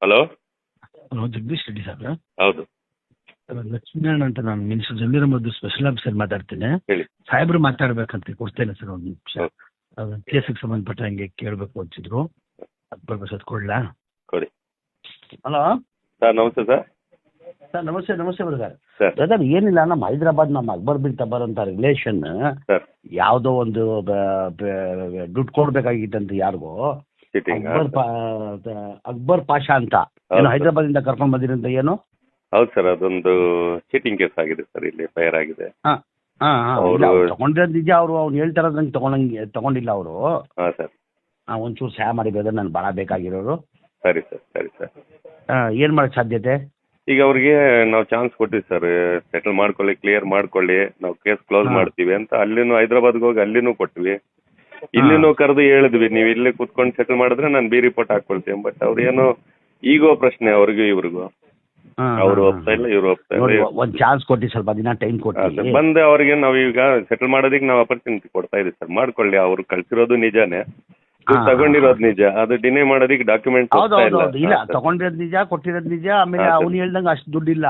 Hello. Hello, Jagadish Reddy ಸಾಹೇಬ್ರಾ? ಹೌದು ಲಕ್ಷ್ಮೀನಾರಾಯಣ ಅಂತ, ನಾನು minister Zameer Ahmed special officer ಮಾತಾಡ್ತೇನೆ. ಹೇಳಿ. ಸಾಹೇಬ್ರು ಮಾತಾಡ್ಬೇಕಂತ ಕೊಡ್ತೇನೆ ಸರ್, ಒಂದು ನಿಮಿಷ. ಹೌದು. ಕೇಸಿಗೆ ಸಂಬಂಧಪಟ್ಟ ಹಂಗೆ ಕೇಳಬೇಕು ಅಂತಿದ್ರು, ಅದು ಕೊಡ್ಲಾ? ಕೊಡಿ. ಹಲೋ ಸರ್, ನಮಸ್ತೆ ಸರ್. ಸರ್ ನಮಸ್ತೆ ಬ್ರದರ್. ಸರ್ ಬ್ರದರ್ ಏನಿಲ್ಲ, ನಮ್ಮ ಹೈದರಾಬಾದ್ ನಮ್ಮ ಅಕ್ಬರ್ ಬಿನ್ ತಬರ್ ಅಂತ ರಿಲೇಷನ್ ಸರ್ ಯಾವುದೋ ಒಂದು ದುಡ್ಡು ಕೊಡ್ಬೇಕಾಗಿತ್ತಂತ ಯಾರಿಗೋ, ಚೀಟಿಂಗ್. ಅಕ್ಬರ್ ಪಾಷಾ ಅಂತ ಹೌದು ಏನು ಸರ್. ಹೈದರಾಬಾದಿಂದ ಕರ್ಕೊಂಡ್ ಬಂದಿರಂತ ಏನು? ಹೌದು ಸರ್, ಅದೊಂದು ಚೀಟಿಂಗ್ ಕೇಸ್ ಆಗಿದೆ ಸರ್, ಇಲ್ಲಿ ಫೈರ್ ಆಗಿದೆ. ಹಾಂ ತಗೊಂಡಿರೋದು ನಿಜ. ಅವ್ನು ಹೇಳ್ತಾರದು ನಂಗೆ ತಗೊಂಡಿಲ್ಲ ಅವರು. ಹಾಂ ಸರ್. ಒಂಚೂರು ಸಹಾಯ ಮಾಡಿ ಬ್ರದರ್, ನಾನು ಭಾಳ ಬೇಕಾಗಿರೋರು. ಸರಿ ಸರ್, ಸರಿ ಸರ್. ಏನು ಮಾಡೋಕ್ಕೆ ಸಾಧ್ಯತೆ? ಈಗ ಅವ್ರಿಗೆ ನಾವು ಚಾನ್ಸ್ ಕೊಟ್ಟಿವಿ ಸರ್, ಸೆಟಲ್ ಮಾಡ್ಕೊಳ್ಳಿ, ಕ್ಲಿಯರ್ ಮಾಡ್ಕೊಳ್ಳಿ, ನಾವು ಕೇಸ್ ಕ್ಲೋಸ್ ಮಾಡ್ತೀವಿ ಅಂತ. ಅಲ್ಲಿನೂ ಹೈದರಾಬಾದ್ಗೆ ಹೋಗಿ ಅಲ್ಲಿನೂ ಕೊಟ್ವಿ, ಇಲ್ಲಿನೂ ಕರೆದು ಹೇಳಿದ್ವಿ, ನೀವು ಇಲ್ಲಿ ಕುತ್ಕೊಂಡು ಸೆಟಲ್ ಮಾಡಿದ್ರೆ ನಾನು ಬಿ ರಿಪೋರ್ಟ್ ಹಾಕ್ಕೊಳ್ತೀನಿ. ಬಟ್ ಅವ್ರು ಏನೋ ಈಗೋ ಪ್ರಶ್ನೆ ಅವ್ರಿಗೂ ಇವ್ರಿಗೂ, ಅವ್ರು ಒಪ್ತಾ ಇಲ್ಲ, ಇವ್ರು ಒಪ್ತಾ ಇಲ್ಲ. ಒಂದು ಚಾನ್ಸ್ ಕೊಟ್ಟು ಸ್ವಲ್ಪ ದಿನ ಟೈಮ್ ಕೊಟ್ಟು ಬಂದು ಅವ್ರಿಗೆ ನಾವು ಈಗ ಸೆಟಲ್ ಮಾಡೋದಕ್ಕೆ ನಾವು ಅಪರ್ಚುನಿಟಿ ಕೊಡ್ತಾ ಇದೀವಿ ಸರ್. ಮಾಡ್ಕೊಳ್ಳಿ, ಅವ್ರು ಕಳ್ಸಿರೋದು ನಿಜಾನೇ, ತಗೊಂಡಿರೋದು ನಿಜ, ಅದು ಡಿನೇ ಮಾಡೋದಕ್ಕೆ ಡಾಕ್ಯುಮೆಂಟ್ ಇಲ್ಲ. ತಗೊಂಡಿರೋದು ನಿಜ, ಕೊಟ್ಟಿರೋದು ನಿಜ. ಆಮೇಲೆ ಅವ್ನು ಹೇಳ್ದಂಗೆ ಅಷ್ಟು ದುಡ್ಡಿಲ್ಲ.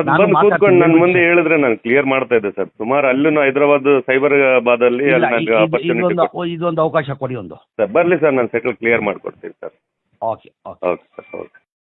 ಬಂದು ಕೂತ್ಕೊಂಡು ನನ್ನ ಮುಂದೆ ಹೇಳಿದ್ರೆ ನಾನು ಕ್ಲಿಯರ್ ಮಾಡ್ತಾ ಇದ್ದೆ ಸರ್. ಸುಮಾರು ಅಲ್ಲೂ ಹೈದರಾಬಾದ್ ಸೈಬರಾಬಾದ್ ಅಲ್ಲಿ ನನಗೆ ಅಪರ್ಚುನಿಟಿ. ಇದೊಂದು ಅವಕಾಶ ಕೊಡಿ ಒಂದು ಸರ್. ಬರಲಿ ಸರ್, ನಾನು ಸೆಟಲ್ ಕ್ಲಿಯರ್ ಮಾಡ್ಕೊಡ್ತೀನಿ sir. Okay okay sir, okay.